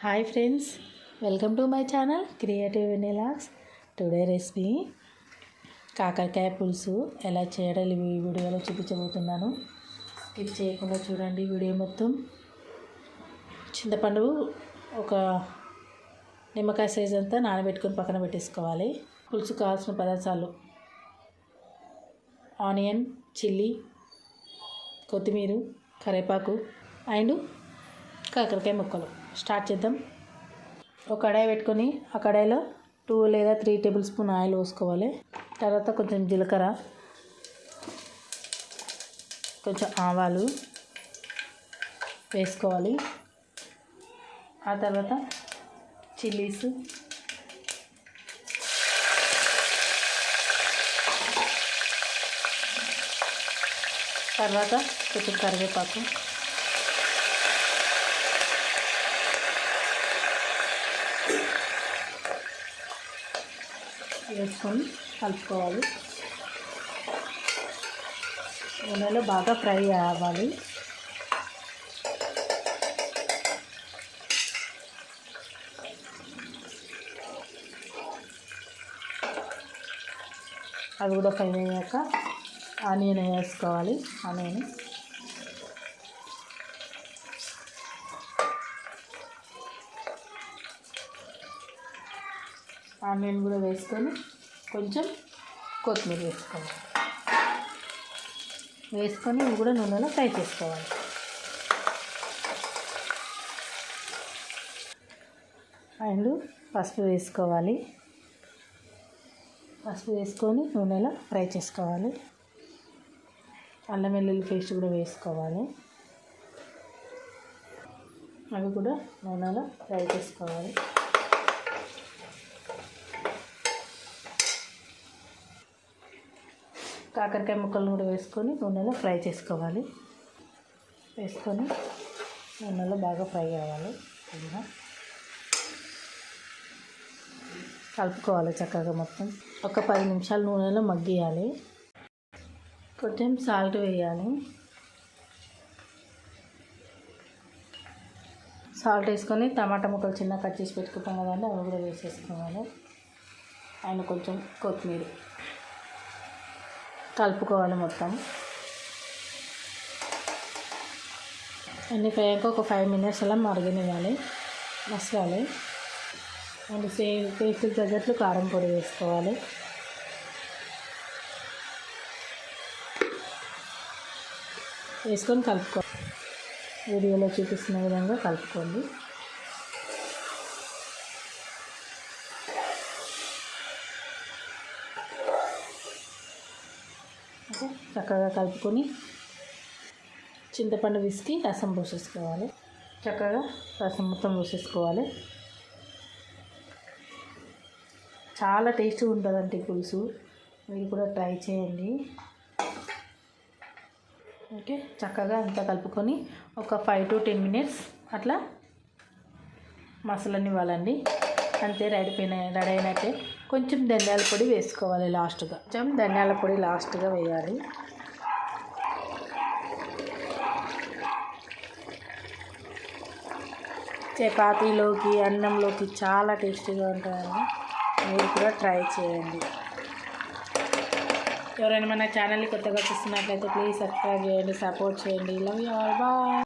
Hi friends, welcome to my channel creative వెనిలాగ్స్. Today recipe కాకరకాయ పులుసు ఎలా చేయడం ఈ వీడియోలో చూపించబోతున్నాను. స్కిప్ చేయకుండా చూడండి వీడియో మొత్తం. చింతపండు ఒక నిమ్మకాయ సైజ్ అంతా నానబెట్టుకొని పక్కన పెట్టేసుకోవాలి. పులుసు కావాల్సిన పదార్థాలు: ఆనియన్, చిల్లీ, కొత్తిమీర, కరివేపాకు అండ్ కాకరకాయ ముక్కలు. స్టార్ట్ చేద్దాం. ఒక కడాయి పెట్టుకొని ఆ కడాయిలో 2 లేదా 3 టేబుల్ స్పూన్ ఆయిల్ పోసుకోవాలి. తర్వాత కొంచెం జీలకర్ర, కొంచెం ఆవాలు వేసుకోవాలి. ఆ తర్వాత చిల్లీస్, తర్వాత కొంచెం కరివేపాకు వేసుకొని కలుపుకోవాలి. నూనెలో బాగా ఫ్రై అవ్వాలి. అవి కూడా ఫ్రై అయ్యాక ఆనియన్ వేసుకోవాలి. ఆనియన్ కూడా వేసుకొని కొంచెం కొత్తిమీర వేసుకొని ఇవి కూడా నూనెలో ఫ్రై చేసుకోవాలి. అండ్ పసుపు వేసుకోవాలి. పసుపు వేసుకొని నూనెలో ఫ్రై చేసుకోవాలి. అల్లం వెల్లుల్లి పేస్ట్ కూడా వేసుకోవాలి. అవి కూడా నూనెలో ఫ్రై చేసుకోవాలి. కాకరకాయ ముక్కలు కూడా వేసుకొని నూనెలో ఫ్రై చేసుకోవాలి. వేసుకొని నూనెలో బాగా ఫ్రై అవ్వాలి. కలుపుకోవాలి చక్కగా మొత్తం. ఒక 10 నిమిషాలు నూనెలో మగ్గియాలి. కొంచెం సాల్ట్ వేయాలి. సాల్ట్ వేసుకొని టమాటా ముక్కలు చిన్న కట్ చేసి పెట్టుకుంటాం కదండి, అవి కూడా వేసేసుకోవాలి. అండ్ కొంచెం కొత్తిమీర కలుపుకోవాలి. మొత్తం అన్నీ ఫ్రై అయ్యాక ఒక 5 మినిట్స్ అలా మరగనివ్వాలి, మసాలి. అండ్ టేస్ట్కి తగ్గట్లు కారం పొడి వేసుకోవాలి. వేసుకొని కలుపుకోవాలి. వీడియోలో చూపిస్తున్న విధంగా కలుపుకోండి. చక్కగా కలుపుకొని చింతపండు విసికి రసం పోసేసుకోవాలి. చక్కగా రసం మొత్తం పోసేసుకోవాలి. చాలా టేస్ట్గా ఉంటుందండి పులుసు. మీరు కూడా ట్రై చేయండి. ఓకే, చక్కగా అంతా కలుపుకొని ఒక 5 to 10 మినిట్స్ అట్లా మసాలాని ఇవ్వాలండి. అంతే, రెడీ అయినట్టే. కొంచెం ధనియాల పొడి వేసుకోవాలి లాస్ట్గా. వేయాలి. చపాతీలోకి, అన్నంలోకి చాలా టేస్టీగా ఉంటుందండి. మీరు కూడా ట్రై చేయండి. ఎవరైనా మన ఛానల్ని కొత్తగా చూస్తున్నట్లయితే ప్లీజ్ సబ్స్క్రైబ్ చేయండి, సపోర్ట్ చేయండి. Love you all, bye.